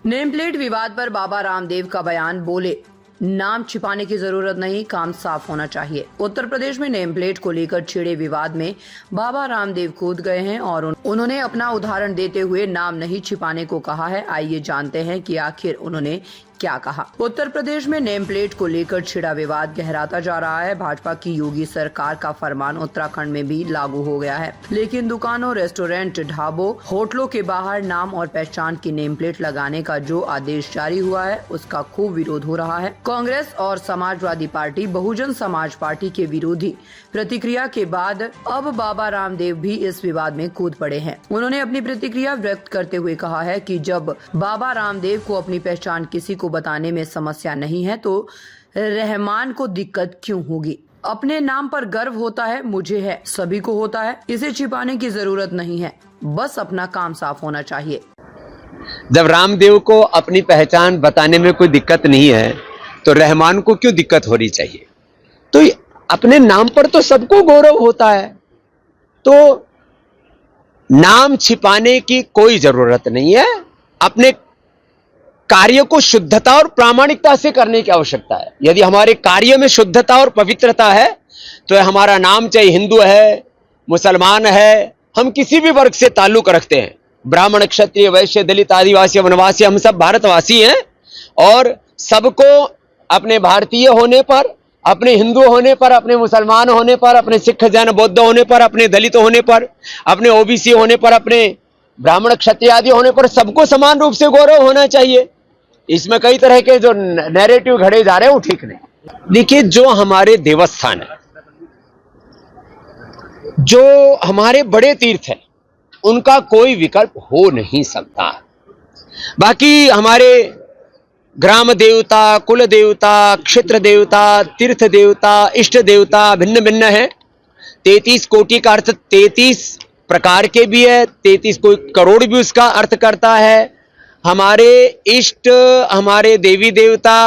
Name plate विवाद पर बाबा रामदेव का बयान, बोले नाम छिपाने की जरूरत नहीं, काम साफ होना चाहिए। उत्तर प्रदेश में नेम प्लेट को लेकर छिड़े विवाद में बाबा रामदेव कूद गए हैं और उन्होंने अपना उदाहरण देते हुए नाम नहीं छिपाने को कहा है। आइए जानते हैं कि आखिर उन्होंने क्या कहा। उत्तर प्रदेश में नेम प्लेट को लेकर छिड़ा विवाद गहराता जा रहा है। भाजपा की योगी सरकार का फरमान उत्तराखंड में भी लागू हो गया है, लेकिन दुकानों, रेस्टोरेंट, ढाबों, होटलों के बाहर नाम और पहचान की नेम प्लेट लगाने का जो आदेश जारी हुआ है, उसका खूब विरोध हो रहा है। कांग्रेस और समाजवादी पार्टी, बहुजन समाज पार्टी के विरोधी प्रतिक्रिया के बाद अब बाबा रामदेव भी इस विवाद में कूद पड़े हैं। उन्होंने अपनी प्रतिक्रिया व्यक्त करते हुए कहा है कि जब बाबा रामदेव को अपनी पहचान किसी को बताने में समस्या नहीं है तो रहमान को दिक्कत क्यों होगी। अपने नाम पर गर्व होता है, मुझे है, सभी को होता है, इसे छिपाने की जरूरत नहीं है, बस अपना काम साफ होना चाहिए। जब रामदेव को अपनी पहचान बताने में कोई दिक्कत नहीं है तो रहमान को क्यों दिक्कत होनी चाहिए। तो अपने नाम पर तो सबको गौरव होता है, तो नाम छिपाने की कोई जरूरत नहीं है। अपने कार्य को शुद्धता और प्रामाणिकता से करने की आवश्यकता है। यदि हमारे कार्य में शुद्धता और पवित्रता है तो हमारा नाम चाहे हिंदू है, मुसलमान है, हम किसी भी वर्ग से ताल्लुक रखते हैं, ब्राह्मण, क्षत्रिय, वैश्य, दलित, आदिवासी, वनवासी, हम सब भारतवासी हैं और सबको अपने भारतीय होने पर, अपने हिंदू होने पर, अपने मुसलमान होने पर, अपने सिख, जैन, बौद्ध होने पर, अपने दलित होने पर, अपने ओबीसी होने पर, अपने ब्राह्मण, क्षत्रिय आदि होने पर सबको समान रूप से गौरव होना चाहिए। इसमें कई तरह के जो नैरेटिव घड़े जा रहे हैं वो ठीक नहीं। देखिए, जो हमारे देवस्थान है, जो हमारे बड़े तीर्थ हैं, उनका कोई विकल्प हो नहीं सकता। बाकी हमारे ग्राम देवता, कुल देवता, क्षेत्र देवता, तीर्थ देवता, इष्ट देवता भिन्न भिन्न है। 33 कोटि का अर्थ 33 प्रकार के भी है, 33 कोई करोड़ भी उसका अर्थ करता है। हमारे इष्ट, हमारे देवी देवता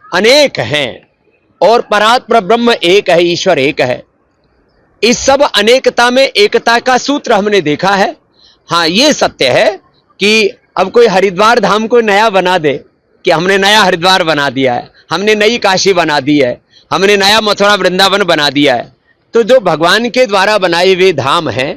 अनेक हैं और परात्पर ब्रह्म एक है, ईश्वर एक है। इस सब अनेकता में एकता का सूत्र हमने देखा है। हाँ, ये सत्य है कि अब कोई हरिद्वार धाम को नया बना दे कि हमने नया हरिद्वार बना दिया है, हमने नई काशी बना दी है, हमने नया मथुरा वृंदावन बना दिया है, तो जो भगवान के द्वारा बनाए हुए धाम हैं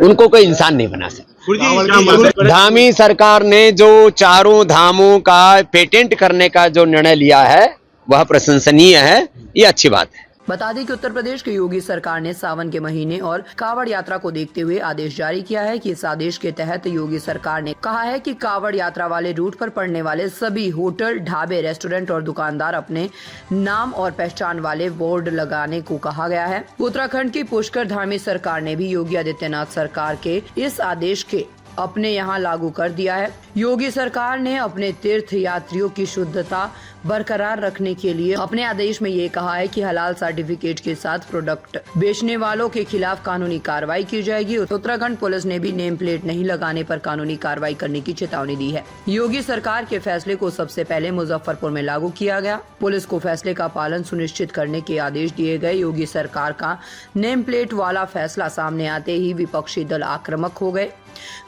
उनको कोई इंसान नहीं बना सकता। धामी सरकार ने जो चारों धामों का पेटेंट करने का जो निर्णय लिया है वह प्रशंसनीय है, ये अच्छी बात है। बता दें कि उत्तर प्रदेश की योगी सरकार ने सावन के महीने और कावड़ यात्रा को देखते हुए आदेश जारी किया है कि इस आदेश के तहत योगी सरकार ने कहा है कि कावड़ यात्रा वाले रूट पर पड़ने वाले सभी होटल, ढाबे, रेस्टोरेंट और दुकानदार अपने नाम और पहचान वाले बोर्ड लगाने को कहा गया है। उत्तराखंड की पुष्कर धामी सरकार ने भी योगी आदित्यनाथ सरकार के इस आदेश के अपने यहाँ लागू कर दिया है। योगी सरकार ने अपने तीर्थ यात्रियों की शुद्धता बरकरार रखने के लिए अपने आदेश में ये कहा है कि हलाल सर्टिफिकेट के साथ प्रोडक्ट बेचने वालों के खिलाफ कानूनी कार्रवाई की जाएगी। उत्तराखंड पुलिस ने भी नेम प्लेट नहीं लगाने पर कानूनी कार्रवाई करने की चेतावनी दी है। योगी सरकार के फैसले को सबसे पहले मुजफ्फरपुर में लागू किया गया। पुलिस को फैसले का पालन सुनिश्चित करने के आदेश दिए गए। योगी सरकार का नेम प्लेट वाला फैसला सामने आते ही विपक्षी दल आक्रामक हो गए।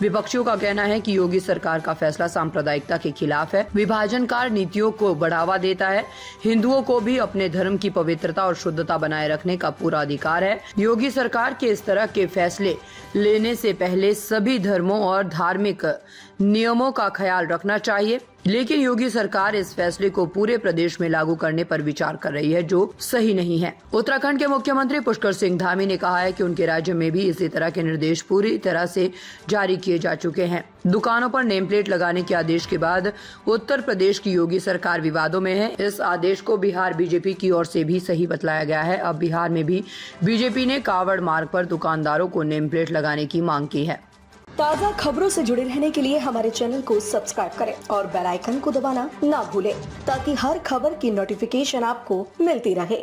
विपक्षियों का कहना है कि योगी सरकार का फैसला सांप्रदायिकता के खिलाफ है, विभाजनकार नीतियों को बढ़ावा देता है। हिंदुओं को भी अपने धर्म की पवित्रता और शुद्धता बनाए रखने का पूरा अधिकार है। योगी सरकार के इस तरह के फैसले लेने से पहले सभी धर्मों और धार्मिक नियमों का ख्याल रखना चाहिए, लेकिन योगी सरकार इस फैसले को पूरे प्रदेश में लागू करने पर विचार कर रही है, जो सही नहीं है। उत्तराखंड के मुख्यमंत्री पुष्कर सिंह धामी ने कहा है कि उनके राज्य में भी इसी तरह के निर्देश पूरी तरह से जारी किए जा चुके हैं। दुकानों पर नेम प्लेट लगाने के आदेश के बाद उत्तर प्रदेश की योगी सरकार विवादों में है। इस आदेश को बिहार बीजेपी की ओर से भी सही बतलाया गया है। अब बिहार में भी बीजेपी ने कावड़ मार्ग पर दुकानदारों को नेम प्लेट लगाने की मांग की है। ताज़ा खबरों से जुड़े रहने के लिए हमारे चैनल को सब्सक्राइब करें और बेल आइकन को दबाना ना भूलें ताकि हर खबर की नोटिफिकेशन आपको मिलती रहे।